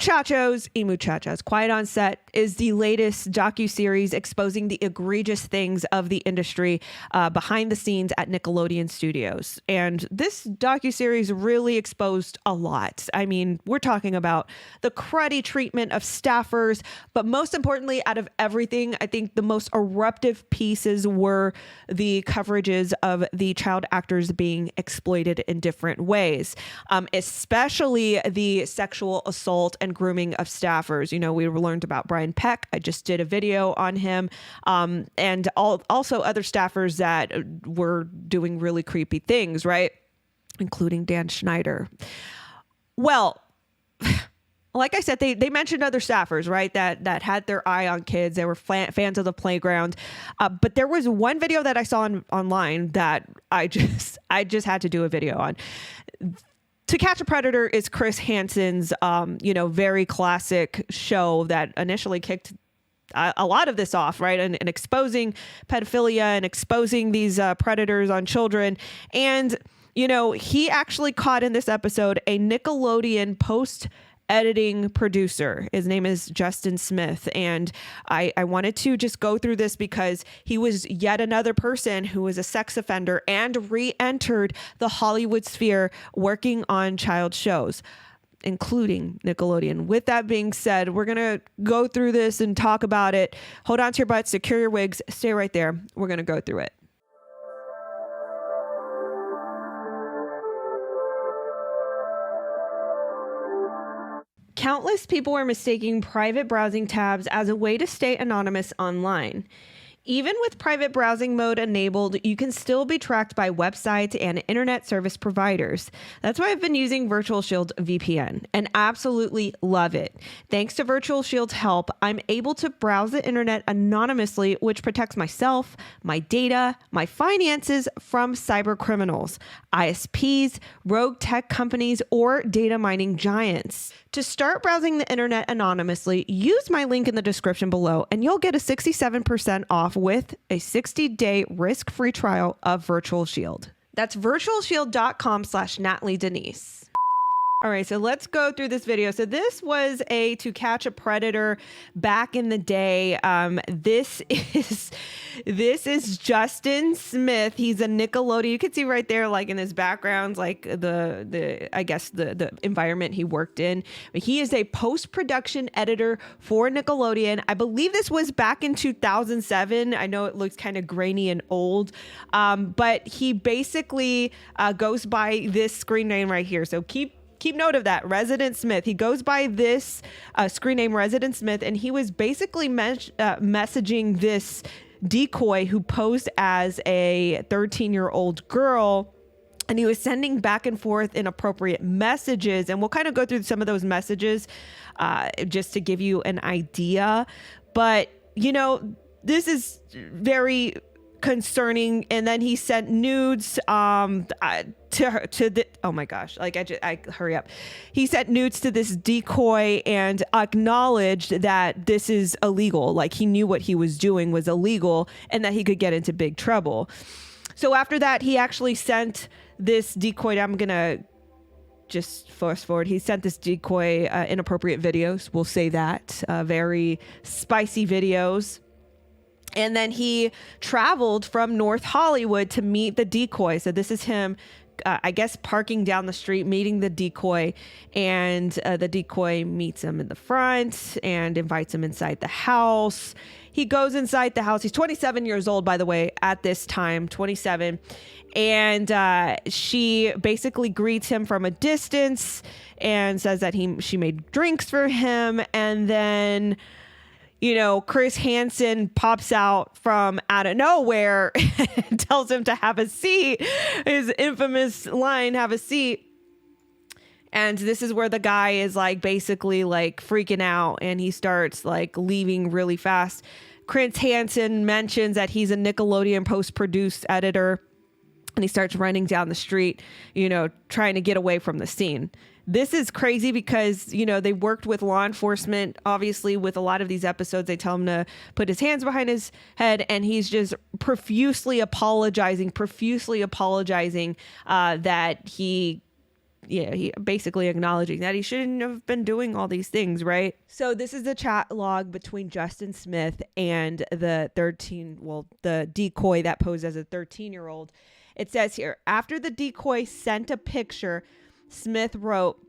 𝐂𝐨𝐬𝐢𝐭, Quiet on Set is the latest docuseries exposing the egregious things of the industry behind the scenes at Nickelodeon Studios. And this docuseries really exposed a lot. I mean, we're talking about the cruddy treatment of staffers, but most importantly, out of everything, I think the most eruptive pieces were the coverages of the child actors being exploited in different ways, especially the sexual assault and grooming of staffers. You know, we learned about Brian Peck. I just did a video on him, and also other staffers that were doing really creepy things, right? Including Dan Schneider. Well, like I said, they mentioned other staffers, right? That had their eye on kids. They were fans of the playground. But there was one video that I saw online that I just had to do a video on. To Catch a Predator is Chris Hansen's, very classic show that initially kicked a lot of this off, right? And exposing pedophilia and exposing these predators on children. And, he actually caught in this episode a Nickelodeon post-editing producer. His name is Justin Smith. And I wanted to just go through this because he was yet another person who was a sex offender and re-entered the Hollywood sphere working on child shows, including Nickelodeon. With that being said, we're going to go through this and talk about it. Hold on to your butts, secure your wigs, stay right there. We're going to go through it. Countless people are mistaking private browsing tabs as a way to stay anonymous online. Even with private browsing mode enabled, you can still be tracked by websites and internet service providers. That's why I've been using Virtual Shield VPN and absolutely love it. Thanks to Virtual Shield's help, I'm able to browse the internet anonymously, which protects myself, my data, my finances from cyber criminals, ISPs, rogue tech companies, or data mining giants. To start browsing the internet anonymously, use my link in the description below and you'll get a 67% off with a 60-day risk-free trial of Virtual Shield. That's virtualshield.com/NatalieDenise. All right, so let's go through this video. So this was a To Catch a Predator back in the day. This is Justin Smith. He's a Nickelodeon. You can see right there, like in his background, like the environment he worked in. He is a post-production editor for Nickelodeon. I believe this was back in 2007. I know it looks kind of grainy and old, but he basically goes by this screen name right here. So keep note of that, Resident Smith. He goes by this screen name, Resident Smith, and he was basically messaging this decoy who posed as a 13-year-old girl, and he was sending back and forth inappropriate messages. And we'll kind of go through some of those messages just to give you an idea. But, this is very concerning. And then he sent nudes to the, oh my gosh, I hurry up. He sent nudes to this decoy and acknowledged that this is illegal. Like, he knew what he was doing was illegal and that he could get into big trouble. So after that, he actually sent this decoy. I'm going to just fast forward. He sent this decoy inappropriate videos. We'll say that, very spicy videos. And then he traveled from North Hollywood to meet the decoy. So this is him, I guess, parking down the street, meeting the decoy. And the decoy meets him in the front and invites him inside the house. He goes inside the house. He's 27 years old, by the way, at this time, 27. And she basically greets him from a distance and says that she made drinks for him. And then, Chris Hansen pops out of nowhere and tells him to have a seat. His infamous line, "Have a seat." And this is where the guy is basically freaking out, and he starts leaving really fast. Chris Hansen mentions that he's a Nickelodeon post-produced editor, and he starts running down the street, trying to get away from the scene. This is crazy because, they worked with law enforcement. Obviously, with a lot of these episodes, they tell him to put his hands behind his head, and he's just profusely apologizing that he yeah, he basically acknowledging that he shouldn't have been doing all these things, right? So this is the chat log between Justin Smith and the the decoy that posed as a 13-year-old. It says here, after the decoy sent a picture, Smith wrote,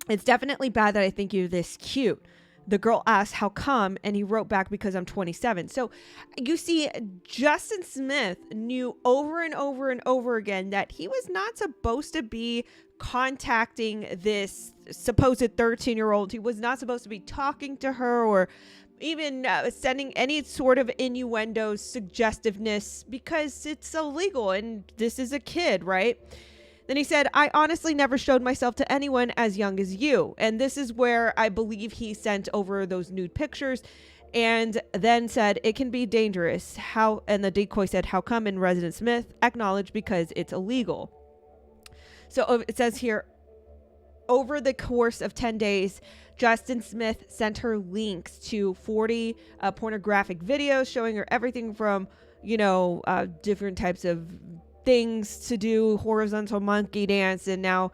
"It's definitely bad that I think you're this cute." The girl asked, "How come?" And he wrote back, "Because I'm 27. So you see, Justin Smith knew over and over and over again that he was not supposed to be contacting this supposed 13-year-old. He was not supposed to be talking to her or even sending any sort of innuendos, suggestiveness, because it's illegal and this is a kid, right? Then he said, "I honestly never showed myself to anyone as young as you." And this is where I believe he sent over those nude pictures and then said, "It can be dangerous." And the decoy said, "How come?" And Resident Smith acknowledged, "Because it's illegal." So it says here, over the course of 10 days, Justin Smith sent her links to 40 pornographic videos showing her everything from, different types of things to do, horizontal monkey dance, and now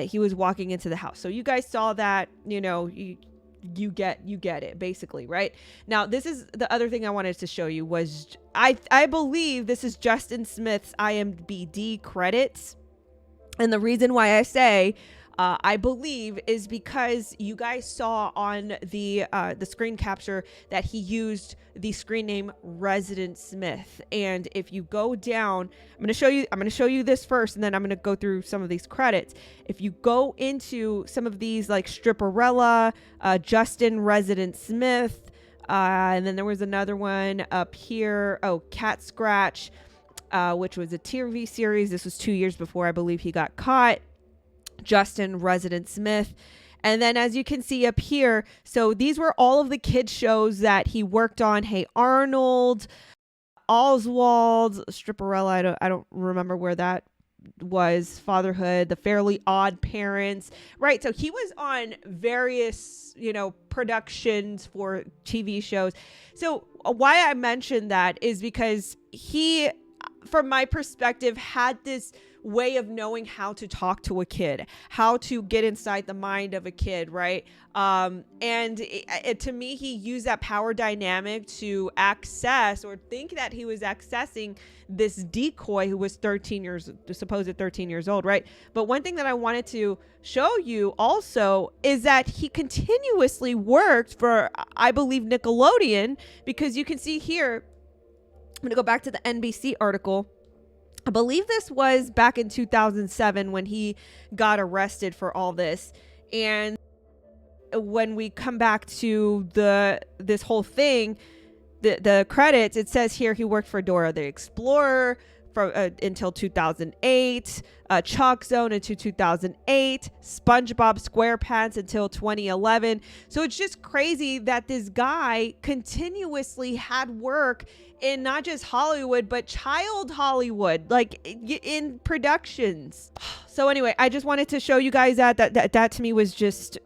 he was walking into the house. So you guys saw that, you get it basically, right? Now this is the other thing I wanted to show you was I believe this is Justin Smith's IMDb credits, and the reason why I say I believe is because you guys saw on the screen capture that he used the screen name Resident Smith. And if you go down, I'm going to show you this first, and then I'm going to go through some of these credits. If you go into some of these like Stripperella, Justin Resident Smith, and then there was another one up here. Oh, Cat Scratch, which was a TV series. This was 2 years before I believe he got caught. Justin Resident Smith. And then as you can see up here, so these were all of the kids shows that he worked on. Hey Arnold, Oswald, Stripperella, I don't remember where that was, Fatherhood, The Fairly Odd Parents, right? So he was on various, productions for TV shows. So why I mentioned that is because he, from my perspective, had this way of knowing how to talk to a kid, how to get inside the mind of a kid, right? And to me, he used that power dynamic to access or think that he was accessing this decoy who was supposed 13 years old, right? But one thing that I wanted to show you also is that he continuously worked for, I believe, Nickelodeon, because you can see here, I'm going to go back to the NBC article. I believe this was back in 2007 when he got arrested for all this. And when we come back to this whole thing, the credits, it says here he worked for Dora the Explorer until 2008, Chalk Zone until 2008, SpongeBob SquarePants until 2011. So it's just crazy that this guy continuously had work in not just Hollywood, but child Hollywood, like in productions. So anyway, I just wanted to show you guys that to me was just,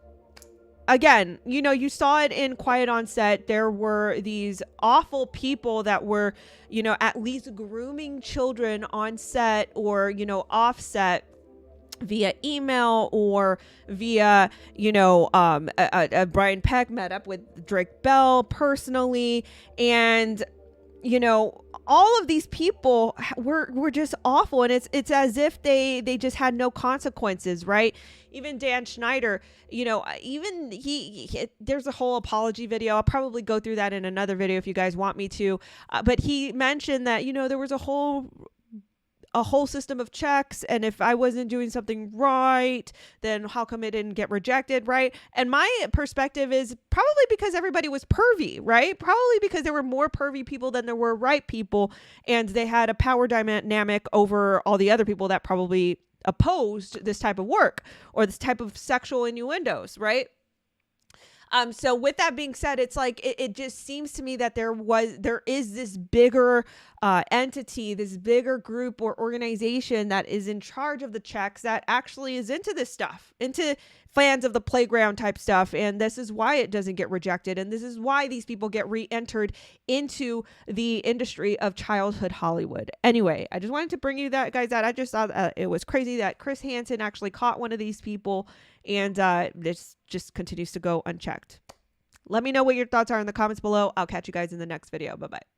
again, you saw it in Quiet on Set. There were these awful people that were, at least grooming children on set or, off set via email or via, Brian Peck met up with Drake Bell personally. And, all of these people were just awful. And it's as if they just had no consequences, right? Even Dan Schneider, even he there's a whole apology video. I'll probably go through that in another video if you guys want me to. But he mentioned that, there was a whole system of checks, and if I wasn't doing something right, then how come it didn't get rejected, right? And my perspective is probably because everybody was pervy, right? Probably because there were more pervy people than there were right people, and they had a power dynamic over all the other people that probably opposed this type of work or this type of sexual innuendos, right? So with that being said, it's like it just seems to me that there is this bigger entity, this bigger group or organization that is in charge of the checks that actually is into this stuff, into fans of the playground type stuff. And this is why it doesn't get rejected. And this is why these people get re-entered into the industry of childhood Hollywood. Anyway, I just wanted to bring you that, guys, that I just thought it was crazy that Chris Hansen actually caught one of these people, and this just continues to go unchecked. Let me know what your thoughts are in the comments below. I'll catch you guys in the next video. Bye-bye.